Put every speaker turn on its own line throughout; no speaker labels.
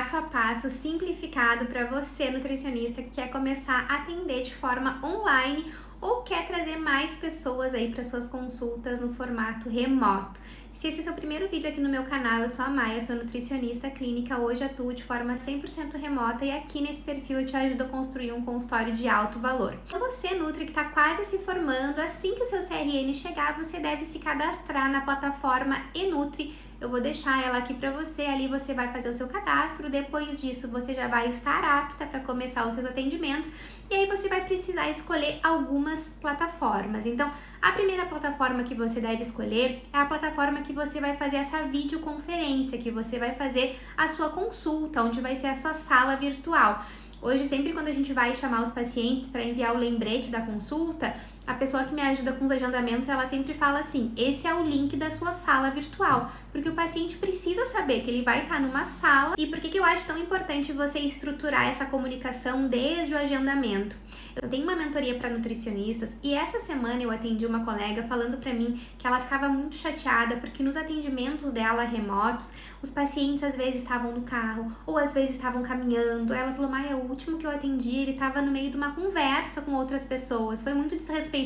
passo a passo simplificado para você, nutricionista, que quer começar a atender de forma online ou quer trazer mais pessoas aí para suas consultas no formato remoto. Se esse é o seu primeiro vídeo aqui no meu canal, eu sou a Maia, sou nutricionista clínica, hoje atuo de forma 100% remota e aqui nesse perfil eu te ajudo a construir um consultório de alto valor. Então você, Nutri, que está quase se formando, assim que o seu CRN chegar, você deve se cadastrar na plataforma Enutri. Eu vou deixar ela aqui para você, ali você vai fazer o seu cadastro, depois disso você já vai estar apta para começar os seus atendimentos e aí você vai precisar escolher algumas plataformas. Então, a primeira plataforma que você deve escolher é a plataforma que você vai fazer essa videoconferência, que você vai fazer a sua consulta, onde vai ser a sua sala virtual. Hoje, sempre quando a gente vai chamar os pacientes para enviar o lembrete da consulta, a pessoa que me ajuda com os agendamentos, ela sempre fala assim, esse é o link da sua sala virtual, porque o paciente precisa saber que ele vai estar numa sala. E por que eu acho tão importante você estruturar essa comunicação desde o agendamento? Eu tenho uma mentoria para nutricionistas e essa semana eu atendi uma colega falando para mim que ela ficava muito chateada porque nos atendimentos dela remotos, os pacientes às vezes estavam no carro ou às vezes estavam caminhando. Ela falou, Maia, o último que eu atendi, ele estava no meio de uma conversa com outras pessoas, foi muito desrespeitoso.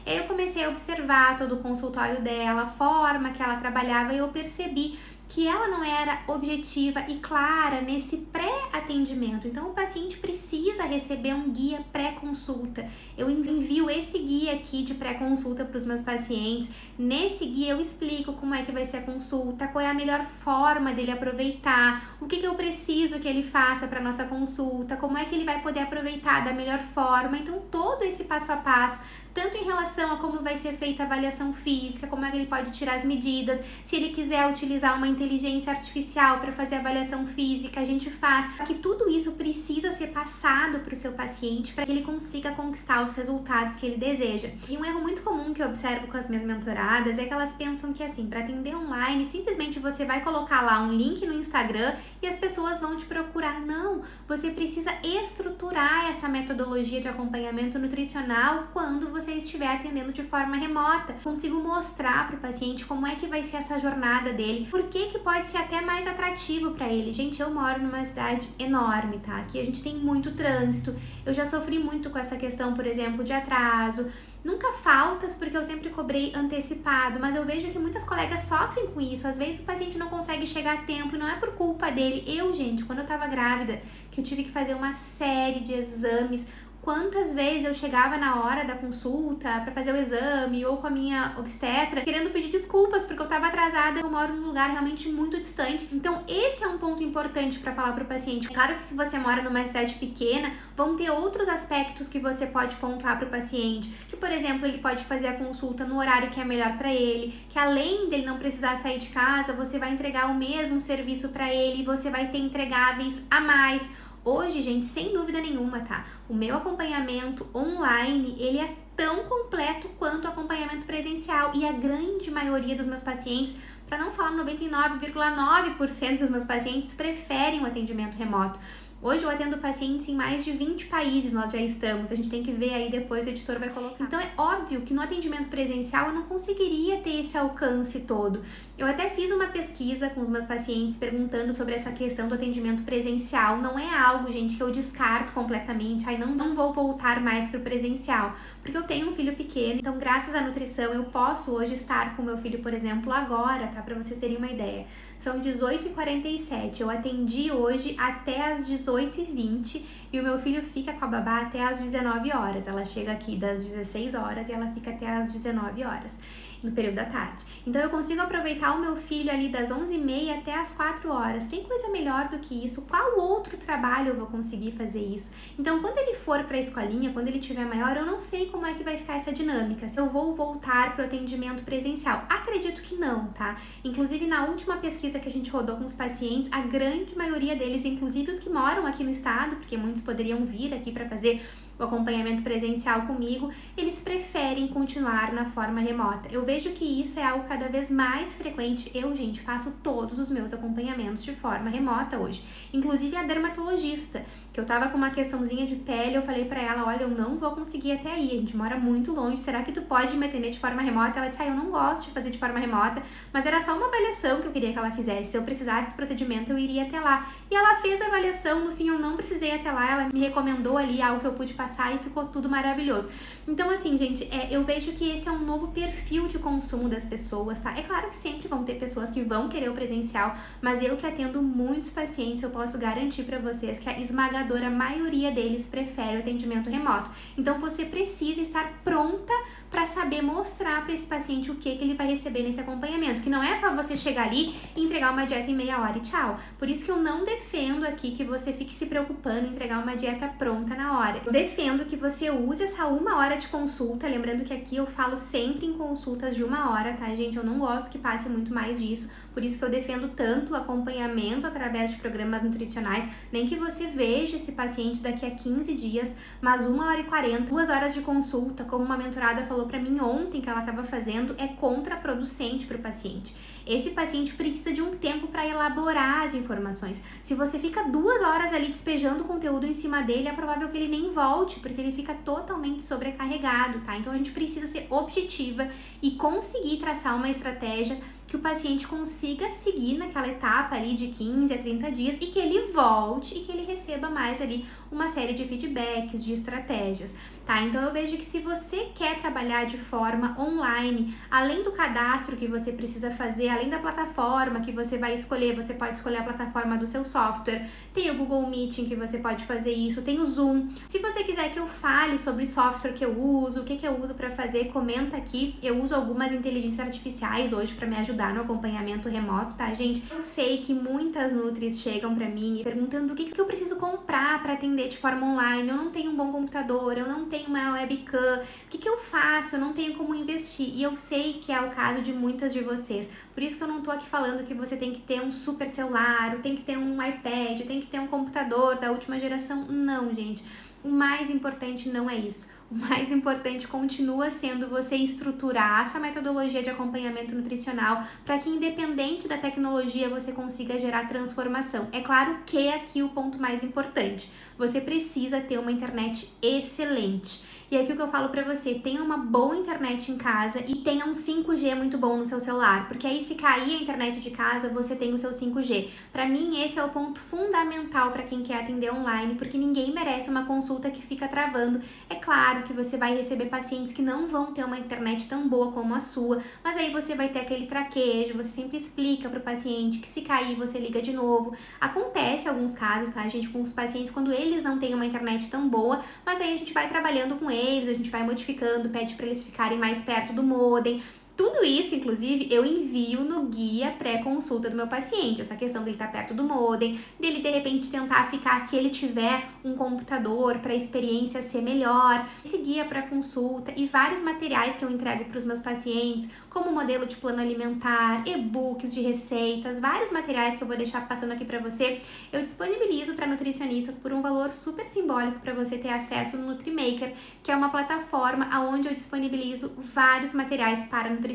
E aí eu comecei a observar todo o consultório dela, a forma que ela trabalhava e eu percebi que ela não era objetiva e clara nesse pré-atendimento. Então, o paciente precisa receber um guia pré-consulta. Eu envio esse guia aqui de pré-consulta para os meus pacientes. Nesse guia eu explico como é que vai ser a consulta, qual é a melhor forma dele aproveitar, o que eu preciso que ele faça para nossa consulta, como é que ele vai poder aproveitar da melhor forma. Então, todo esse passo a passo, tanto em relação a como vai ser feita a avaliação física, como é que ele pode tirar as medidas, se ele quiser utilizar uma inteligência artificial para fazer a avaliação física, a gente faz. Que tudo isso precisa ser passado para o seu paciente para que ele consiga conquistar os resultados que ele deseja. E um erro muito comum que eu observo com as minhas mentoradas é que elas pensam que assim, para atender online, simplesmente você vai colocar lá um link no Instagram e as pessoas vão te procurar. Não, você precisa estruturar essa metodologia de acompanhamento nutricional quando você estiver atendendo de forma remota. Consigo mostrar para o paciente como é que vai ser essa jornada dele, por que pode ser até mais atrativo para ele. Gente, eu moro numa cidade enorme, tá? Aqui a gente tem muito trânsito, eu já sofri muito com essa questão, por exemplo, de atraso. Nunca faltas, porque eu sempre cobrei antecipado, mas eu vejo que muitas colegas sofrem com isso. Às vezes o paciente não consegue chegar a tempo e não é por culpa dele. Gente, quando eu tava grávida, que eu tive que fazer uma série de exames, quantas vezes eu chegava na hora da consulta para fazer o exame ou com a minha obstetra querendo pedir desculpas porque eu estava atrasada, eu moro num lugar realmente muito distante. Então esse é um ponto importante para falar para o paciente. Claro que se você mora numa cidade pequena, vão ter outros aspectos que você pode pontuar para o paciente, que por exemplo, ele pode fazer a consulta no horário que é melhor para ele, que além dele não precisar sair de casa, você vai entregar o mesmo serviço para ele e você vai ter entregáveis a mais. Hoje, gente, sem dúvida nenhuma, tá? O meu acompanhamento online, ele é tão completo quanto o acompanhamento presencial e a grande maioria dos meus pacientes, para não falar 99,9% dos meus pacientes, preferem o atendimento remoto. Hoje eu atendo pacientes em mais de 20 países, nós já estamos, a gente tem que ver aí depois, o editor vai colocar. Então é óbvio que no atendimento presencial eu não conseguiria ter esse alcance todo. Eu até fiz uma pesquisa com os meus pacientes perguntando sobre essa questão do atendimento presencial. Não é algo, gente, que eu descarto completamente, não vou voltar mais para o presencial, porque eu tenho um filho pequeno, então graças à nutrição eu posso hoje estar com meu filho, por exemplo, agora, tá? Para vocês terem uma ideia. São 18h47, eu atendi hoje até as 18h20 e o meu filho fica com a babá até as 19 horas. Ela chega aqui das 16 horas e ela fica até as 19 horas, no período da tarde. Então eu consigo aproveitar o meu filho ali das 11h30 até as 4 horas. Tem coisa melhor do que isso? Qual outro trabalho eu vou conseguir fazer isso? Então quando ele for para a escolinha, quando ele tiver maior, eu não sei como é que vai ficar essa dinâmica, se eu vou voltar para o atendimento presencial. Acredito que não, tá? Inclusive na última pesquisa que a gente rodou com os pacientes, a grande maioria deles, inclusive os que moram aqui no estado, porque muitos poderiam vir aqui para fazer o acompanhamento presencial comigo, eles preferem continuar na forma remota. Eu vejo que isso é algo cada vez mais frequente. Eu, gente, faço todos os meus acompanhamentos de forma remota hoje. Inclusive a dermatologista, que eu tava com uma questãozinha de pele, eu falei pra ela, olha, eu não vou conseguir até aí, a gente mora muito longe, será que tu pode me atender de forma remota? Ela disse, eu não gosto de fazer de forma remota, mas era só uma avaliação que eu queria que ela fizesse. Se eu precisasse do procedimento, eu iria até lá. E ela fez a avaliação, no fim eu não precisei ir até lá, ela me recomendou ali algo que eu pude passar e ficou tudo maravilhoso. Então, assim, gente, eu vejo que esse é um novo perfil de consumo das pessoas, tá? É claro que sempre vão ter pessoas que vão querer o presencial, mas eu que atendo muitos pacientes, eu posso garantir pra vocês que a esmagadora maioria deles prefere o atendimento remoto. Então, você precisa estar pronta para saber mostrar para esse paciente o que ele vai receber nesse acompanhamento, que não é só você chegar ali e entregar uma dieta em meia hora e tchau. Por isso que eu não defendo aqui que você fique se preocupando em entregar uma dieta pronta na hora. Eu defendo que você use essa 1 hora de consulta, lembrando que aqui eu falo sempre em consultas de 1 hora, tá, gente? Eu não gosto que passe muito mais disso, por isso que eu defendo tanto o acompanhamento através de programas nutricionais, nem que você veja esse paciente daqui a 15 dias, mas 1 hora e 40, 2 horas de consulta, como uma mentorada falou pra mim ontem que ela estava fazendo, é contraproducente para o paciente. Esse paciente precisa de um tempo para elaborar as informações. Se você fica 2 horas ali despejando conteúdo em cima dele, é provável que ele nem volte, porque ele fica totalmente sobrecarregado, tá? Então a gente precisa ser objetiva e conseguir traçar uma estratégia que o paciente consiga seguir naquela etapa ali de 15 a 30 dias e que ele volte e que ele receba mais ali uma série de feedbacks, de estratégias, tá? Então eu vejo que se você quer trabalhar de forma online, além do cadastro que você precisa fazer, além da plataforma que você vai escolher, você pode escolher a plataforma do seu software, tem o Google Meeting que você pode fazer isso, tem o Zoom. Se você quiser que eu fale sobre software que eu uso, o que eu uso para fazer, comenta aqui. Eu uso algumas inteligências artificiais hoje para me ajudar no acompanhamento remoto, tá, gente? Eu sei que muitas nutris chegam pra mim perguntando o que eu preciso comprar para atender de forma online. Eu não tenho um bom computador, eu não tenho uma webcam, o que eu faço? Eu não tenho como investir. E eu sei que é o caso de muitas de vocês. Por isso que eu não tô aqui falando que você tem que ter um super celular, tem que ter um iPad, tem que ter um computador da última geração. Não, gente. O mais importante não é isso. O mais importante continua sendo você estruturar a sua metodologia de acompanhamento nutricional para que, independente da tecnologia, você consiga gerar transformação. É claro que aqui o ponto mais importante, você precisa ter uma internet excelente. E aqui o que eu falo pra você, tenha uma boa internet em casa e tenha um 5G muito bom no seu celular, porque aí se cair a internet de casa, você tem o seu 5G. Pra mim, esse é o ponto fundamental pra quem quer atender online, porque ninguém merece uma consulta que fica travando. É claro que você vai receber pacientes que não vão ter uma internet tão boa como a sua, mas aí você vai ter aquele traquejo, você sempre explica pro paciente que se cair, você liga de novo. Acontece alguns casos, tá, gente, com os pacientes, quando eles não têm uma internet tão boa, mas aí a gente vai trabalhando com eles, a gente vai modificando, pede para eles ficarem mais perto do modem. Tudo isso, inclusive, eu envio no guia pré-consulta do meu paciente. Essa questão dele estar perto do modem, dele de repente tentar ficar, se ele tiver um computador, para a experiência ser melhor. Esse guia pré-consulta e vários materiais que eu entrego para os meus pacientes, como modelo de plano alimentar, e-books de receitas, vários materiais que eu vou deixar passando aqui para você, eu disponibilizo para nutricionistas por um valor super simbólico para você ter acesso no NutriMaker, que é uma plataforma onde eu disponibilizo vários materiais para nutricionistas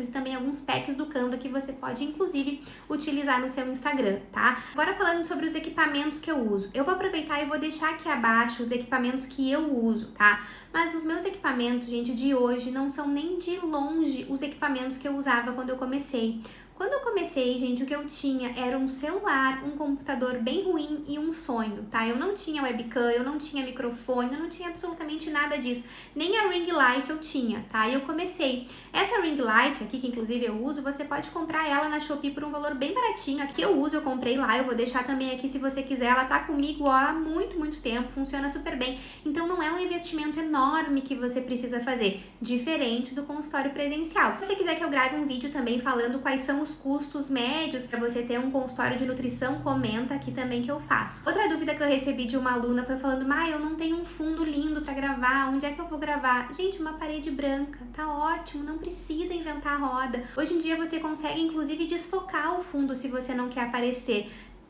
e também alguns packs do Canva que você pode, inclusive, utilizar no seu Instagram, tá? Agora falando sobre os equipamentos que eu uso. Eu vou aproveitar e vou deixar aqui abaixo os equipamentos que eu uso, tá? Mas os meus equipamentos, gente, de hoje não são nem de longe os equipamentos que eu usava quando eu comecei. Quando eu comecei, gente, o que eu tinha era um celular, um computador bem ruim e um sonho, tá? Eu não tinha webcam, eu não tinha microfone, eu não tinha absolutamente nada disso. Nem a ring light eu tinha, tá? E eu comecei. Essa ring light aqui, que inclusive eu uso, você pode comprar ela na Shopee por um valor bem baratinho. Aqui eu uso, eu comprei lá, eu vou deixar também aqui se você quiser. Ela tá comigo ó, há muito tempo, funciona super bem. Então não é um investimento enorme que você precisa fazer, diferente do consultório presencial. Se você quiser que eu grave um vídeo também falando quais são os custos médios para você ter um consultório de nutrição, comenta aqui também que eu faço. Outra dúvida que eu recebi de uma aluna foi falando, eu não tenho um fundo lindo para gravar, onde é que eu vou gravar? Gente, uma parede branca, tá ótimo, não precisa inventar a roda. Hoje em dia você consegue inclusive desfocar o fundo se você não quer aparecer.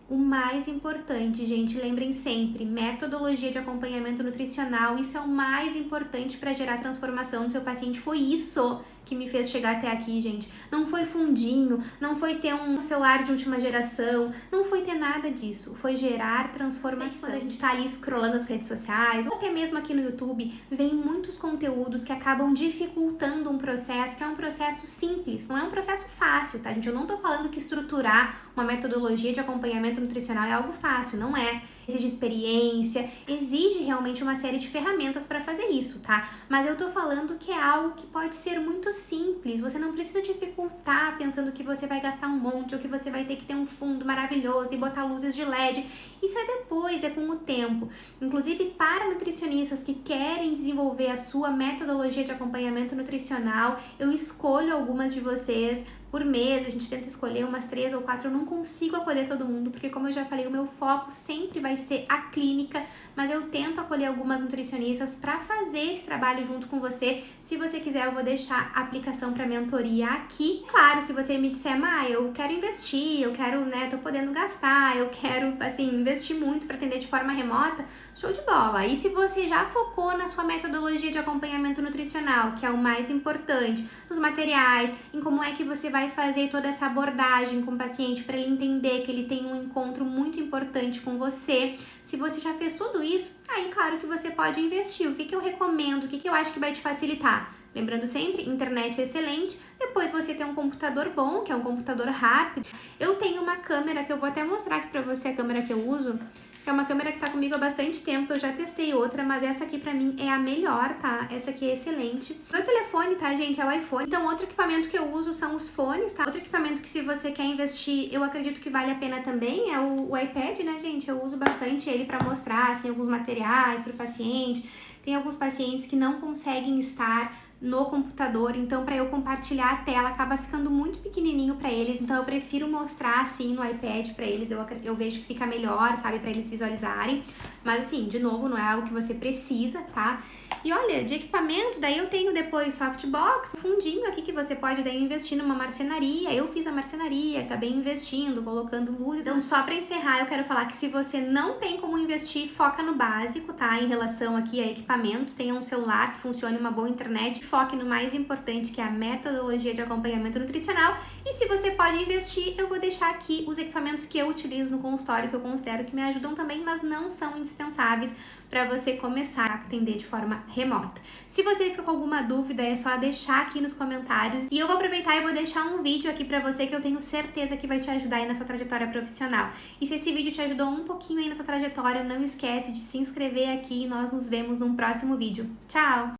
O mais importante, gente, lembrem sempre, metodologia de acompanhamento nutricional, isso é o mais importante para gerar transformação no seu paciente. Foi isso que me fez chegar até aqui, gente. Não foi fundinho, não foi ter um celular de última geração, não foi ter nada disso. Foi gerar transformação. Quando a gente tá ali scrollando as redes sociais, ou até mesmo aqui no YouTube, vem muitos conteúdos que acabam dificultando um processo que é um processo simples, não é um processo fácil, tá, gente? Eu não tô falando que estruturar uma metodologia de acompanhamento nutricional é algo fácil, não é. Exige experiência, exige realmente uma série de ferramentas para fazer isso, tá? Mas eu tô falando que é algo que pode ser muito simples, você não precisa dificultar pensando que você vai gastar um monte ou que você vai ter que ter um fundo maravilhoso e botar luzes de LED. Isso é depois, é com o tempo. Inclusive, para nutricionistas que querem desenvolver a sua metodologia de acompanhamento nutricional, eu escolho algumas de vocês por mês, a gente tenta escolher umas 3 ou 4, eu não consigo acolher todo mundo, porque como eu já falei, o meu foco sempre vai ser a clínica, mas eu tento acolher algumas nutricionistas para fazer esse trabalho junto com você. Se você quiser, eu vou deixar a aplicação para mentoria aqui. Claro, se você me disser, eu quero investir, eu quero, tô podendo gastar, eu quero, investir muito para atender de forma remota, show de bola. E se você já focou na sua metodologia de acompanhamento nutricional, que é o mais importante, nos materiais, em como é que você vai fazer toda essa abordagem com o paciente para ele entender que ele tem um encontro muito importante com você. Se você já fez tudo isso, aí claro que você pode investir. O que eu recomendo, o que eu acho que vai te facilitar? Lembrando sempre, internet é excelente, depois você tem um computador bom, que é um computador rápido. Eu tenho uma câmera que eu vou até mostrar aqui pra você a câmera que eu uso, que é uma câmera que tá comigo há bastante tempo, eu já testei outra, mas essa aqui pra mim é a melhor, tá? Essa aqui é excelente. Meu telefone, tá, gente, é o iPhone. Então, outro equipamento que eu uso são os fones, tá? Outro equipamento que se você quer investir, eu acredito que vale a pena também, é o iPad, né, gente? Eu uso bastante ele pra mostrar, alguns materiais pro paciente. Tem alguns pacientes que não conseguem estar no computador, então para eu compartilhar a tela acaba ficando muito pequenininho para eles, então eu prefiro mostrar assim no iPad para eles, eu vejo que fica melhor, sabe, para eles visualizarem, mas de novo, não é algo que você precisa, tá? E olha, de equipamento, daí eu tenho depois softbox, fundinho aqui que você pode daí investir numa marcenaria. Eu fiz a marcenaria, acabei investindo, colocando luzes. Então, só para encerrar, eu quero falar que se você não tem como investir, foca no básico, tá? Em relação aqui a equipamentos, tenha um celular que funcione, uma boa internet, foque no mais importante, que é a metodologia de acompanhamento nutricional. E se você pode investir, eu vou deixar aqui os equipamentos que eu utilizo no consultório, que eu considero que me ajudam também, mas não são indispensáveis para você começar a atender de forma remota. Se você ficou com alguma dúvida, é só deixar aqui nos comentários. E eu vou aproveitar e vou deixar um vídeo aqui para você que eu tenho certeza que vai te ajudar aí na sua trajetória profissional. E se esse vídeo te ajudou um pouquinho aí na sua trajetória, não esquece de se inscrever aqui e nós nos vemos num próximo vídeo. Tchau!